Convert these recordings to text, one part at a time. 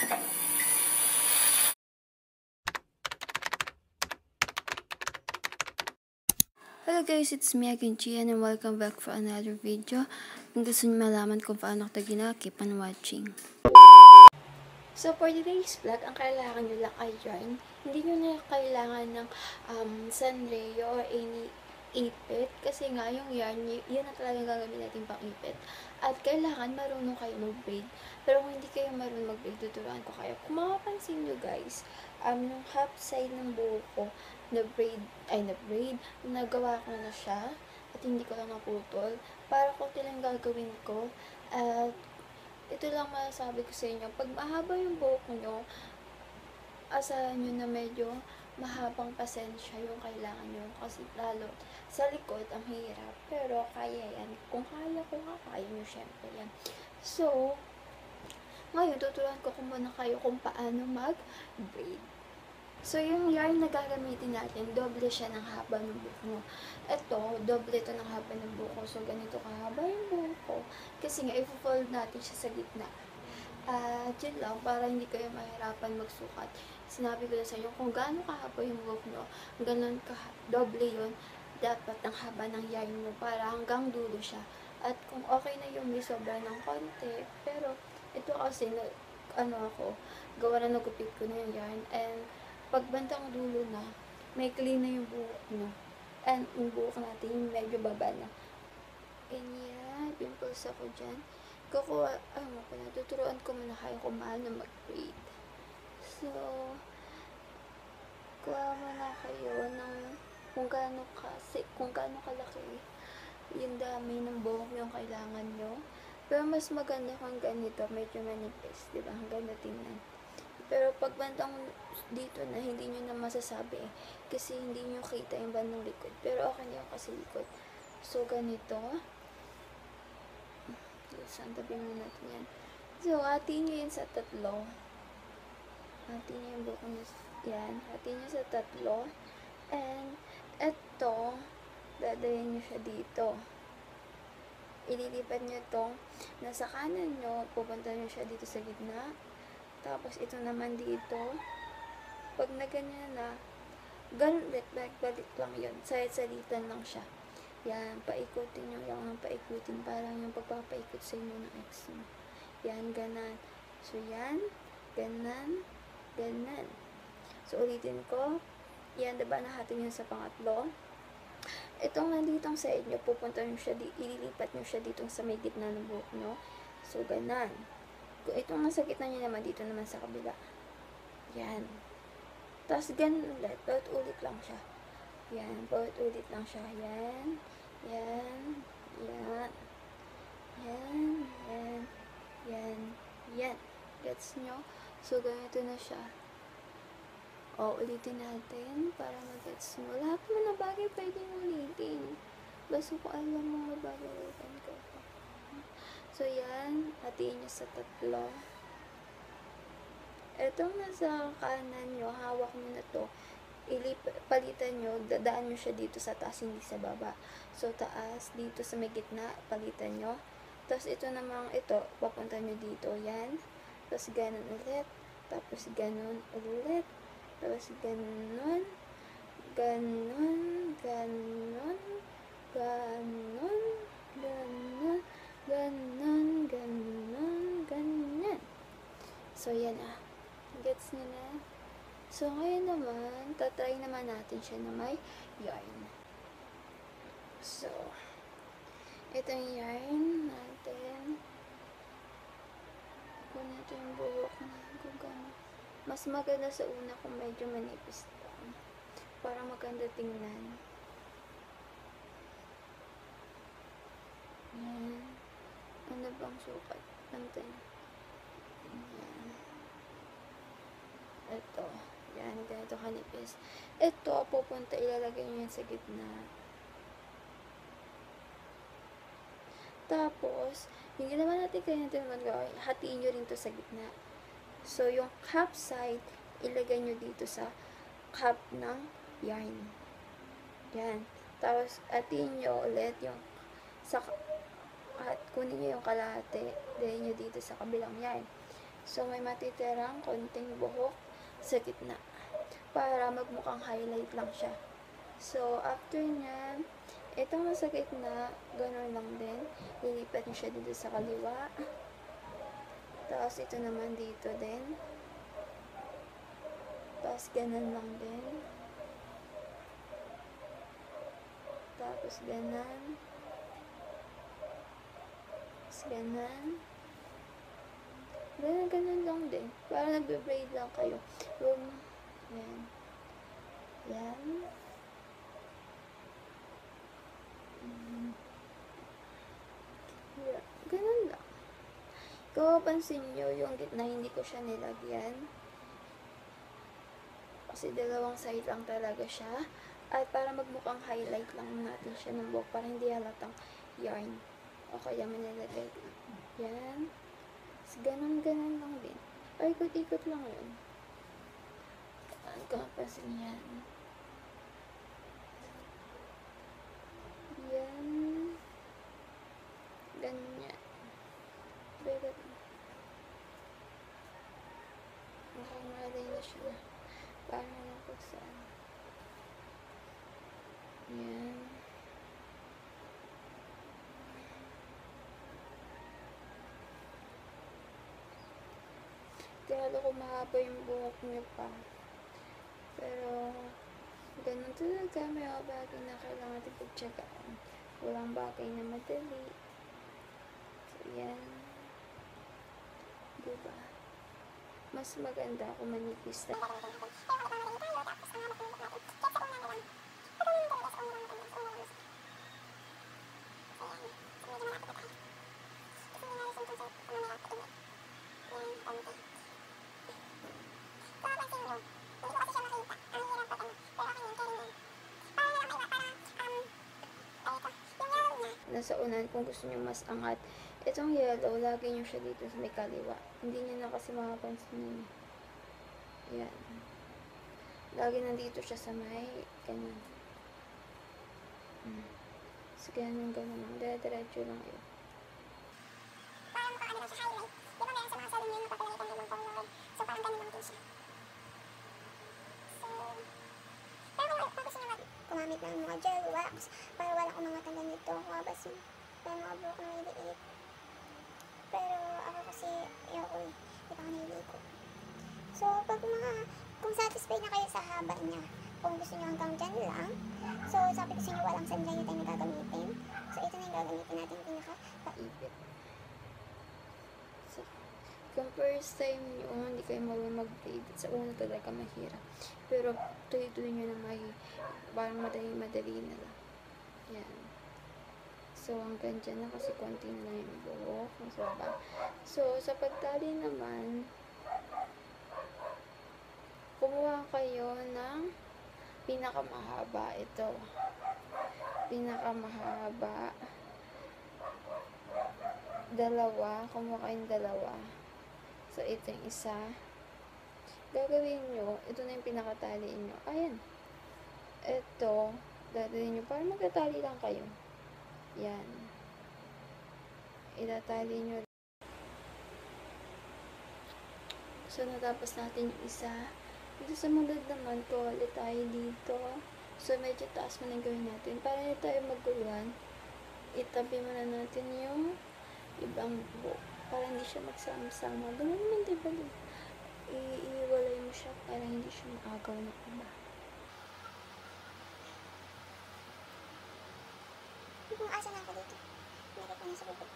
Hello guys, it's me again, Gian, and welcome back for another video. Kung gusto niyo malaman kung paano ito gina, keep on watching. So for today's vlog, ang kailangan nyo lang ay yarn. Hindi nyo na kailangan ng sanrio or any ipit. Kasi nga, yung yarn, yun na talagang gagawin natin pang ipit. At kailangan marunong kayo mag-braid. Pero kung hindi kayo marunong mag-braid, tuturuan ko kayo. Kung makapansin nyo guys, yung half side ng buhok ko, na-braid, nagawa ko na siya. At hindi ko lang naputol. Para ko lang gagawin ko. At ito lang masasabi ko sa inyo. Pag mahaba yung buhok nyo, asahan nyo na medyo mahabang pasensya yung kailangan nyo. Kasi lalo sa likod, ang hirap. Pero kaya yan. Kung kaya ko nga, kaya nyo syempre yan. So, ngayon, tuturuan ko muna kayo kung paano mag-braid. So, yung yarn na gagamitin natin, doble siya ng haba ng buhok mo. Ito, doble ito ng haba ng buhok ko. So, ganito kahaba yung buhok ko. Kasi nga, i-fold natin siya sa gitna. Yun lang, para hindi kayo mahirapan magsukat. Sinabi ko na sa inyo, kung gaano kahaba yung buhok nyo, ganun doble yun, dapat ang haba ng yarn mo para hanggang dulo siya. At kung okay na yung may sobra ng konti, pero ito kasi, gawa na nagupit ko na yung yarn, and pagbantang dulo na, may clean na yung buhok nyo. And yung buhok natin, medyo baba na. Ganyan, pimples ako dyan. Tuturuan ko muna kayo kung paano mag-braid. So, kuha muna kayo ng kung gaano kalaki yung dami ng buhok yung kailangan nyo. Pero mas maganda kung ganito, medyo manipis, diba? Hanggang na tingnan. Pero pag bandang dito na, hindi nyo na masasabi kasi hindi nyo kita yung bandang likod. Pero okay na yung kasi likod. So, ganito. Santabin mo natin yan. So, hatiin nyo yun sa tatlo. Hatiin nyo yung buhok nyo. Yan. Hatiin nyo sa tatlo. And, eto, dadayan nyo siya dito. Ililipat nyo itong nasa kanan nyo, pupunta nyo siya dito sa gitna. Tapos, ito naman dito. Pag na ganyan na, balik lang yun. Salitan lang siya. Yan, paikutin nyo lang ng paikutin. Parang yung pagpapaikot sa inyo ng ex mo. Yan, ganan. So, yan, ganan, ganan. So, ulitin ko. Yan, diba, nahati nyo sa pangatlo. Itong nanditong sa inyo, pupunta nyo siya, ililipat nyo siya dito sa may gitna ng buhok nyo. So, ganan. Kung itong nasa gitna nyo naman, dito naman sa kabila. Yan. Tapos, ganun ulit. Bawat ulit lang siya. Yan. Bawat ulit lang siya. Yan. Yan. Yan. Yan. Yan. Yan. Yan. Gets nyo? So, ganito na siya. O, ulitin natin para mag-gets mo. Lahat mo na bagay pwedeng ulitin. Basta kung alam mo mabagalitan ka. So, yan. Hatiin nyo sa tatlo. Etong nasa kanan nyo, hawak nyo na to. Palitan nyo, dadaan nyo siya dito sa taas, hindi sa baba. So, taas, dito sa may gitna, palitan nyo. Tapos, ito namang, ito, papunta nyo dito. Yan. Tapos, ganun ulit. Tapos, ganun ulit. Tapos, ganun. Ganun. Ganun. Ganun. Ganun. Ganun. Ganun. Ganyan. So, yan ah. Gets nyo na? So, ngayon naman, tatry naman natin siya na may yarn. So, itong yarn natin. Kung ito yung buhok na, kung gano'n. Mas maganda sa una kung medyo manipis lang. Para maganda tingnan. Yan. Ano bang sukat? Natin. Yan. Ito. Yan. Ganito kanipis. Ito, pupunta, ilalagay nyo yan sa gitna. Tapos, yung ginawa natin ganito naman gawin, hatiin nyo rin to sa gitna. So, yung half side, ilagay nyo dito sa half ng yarn. Yan. Tapos, hatiin nyo ulit yung at kunin nyo yung kalahati, dahil nyo dito sa kabilang yarn. So, may matitirang konting buhok sa gitna para magmukhang highlight lang siya. So, after nyan, itong nasa gitna, gano'n lang din. Lilipat niyo siya dito sa kaliwa. Tapos, ito naman dito din. Tapos, ganun lang din. Tapos, ganun. Tapos, ganun. Ganun lang din. Para nagbe-braid lang kayo. Yan. Yan. Yeah. Ganun lang. Kung mapansin nyo, yung gitna hindi ko siya nilagyan. Kasi dalawang side lang talaga siya. At para magmukhang highlight lang natin siya ng buhok para hindi halatang yarn. O kaya manilagay lang. Yan. Ganun lang din. Ay, ikot-ikot lang yun. Kung mapansin yan. Yan. Ganyan. Begat. Mukhang malay na siya na. Paano lang kung saan. Yan. Kaya ko mahaba yung buhok niya pa. Pero, ganun talaga. May mga bagay na kailangan natin pag-checkaan. Walang bagay na madali. So, yan. Diba? Mas maganda kung manipis na. Nasa unan kung gusto nyo mas angat. Itong yellow, lagi nyo siya dito sa may kaliwa. Hindi nyo na kasi makapansin yun. Yan. Lagi nandito siya sa may ganyan. So, ganun lang. Diretso lang yun. Parang mukha ano siya highlight. Di ba meron sa mga salon yung napapalagay kang ganun color. So, parang ganun lang din siya. So, pero kung gusto nyo gumamit ng mga gel wax para walang umangatan ganito, kumabas yung may mga buhok na maliit. Pero ako kasi, ayoko eh. Di pa ako naliligo. So, pag kung satisfied na kayo sa haba niya, kung gusto nyo hanggang dyan lang, so sabi ko sa inyo walang sunlight tayo na gagamitin. So, ito na yung gagamitin natin pinaka-paipit. So, kung first time nyo, hindi kayo marunong mag-braid, sa una talaga mahirap. Pero, tuloy-tuloy nyo na parang madali na lang. Yan. So, hanggang dyan na kasi konti na lang yung buhok. Mas baba. So, sa pagtali naman, kumuha kayo ng pinakamahaba. Ito. Pinakamahaba. Dalawa. Kumuha kayong dalawa. So, ito yung isa. Gagawin nyo, ito na yung pinakatali nyo. Ayan. Ito, dadalhin nyo. Para magtatali lang kayo. Yan. Itatali nyo. So, natapos natin yung isa. Dito sa mundad naman, kuwali tayo dito. So, medyo taas mo na gawin natin. Para hindi tayo maguluhan, itabi muna natin yung ibang buhok. Para hindi siya magsama-sama. Ganun naman, diba? Iiwalay mo siya para hindi siya maagaw ng iba. Kung asa na ako dito, meron ko na sa bubog.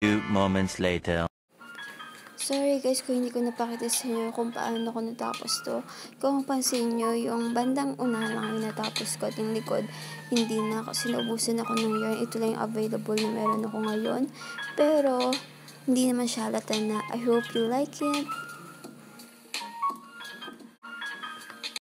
Few moments later. Sorry guys kung hindi ko napakita sa inyo kung paano ko natapos to. Kung mapansin nyo, yung bandang una lang yung natapos ko at yung likod, hindi na kasi naubusan ako ng yarn. Ito lang yung available na meron ako ngayon. Pero, hindi naman siya halata na. I hope you like it.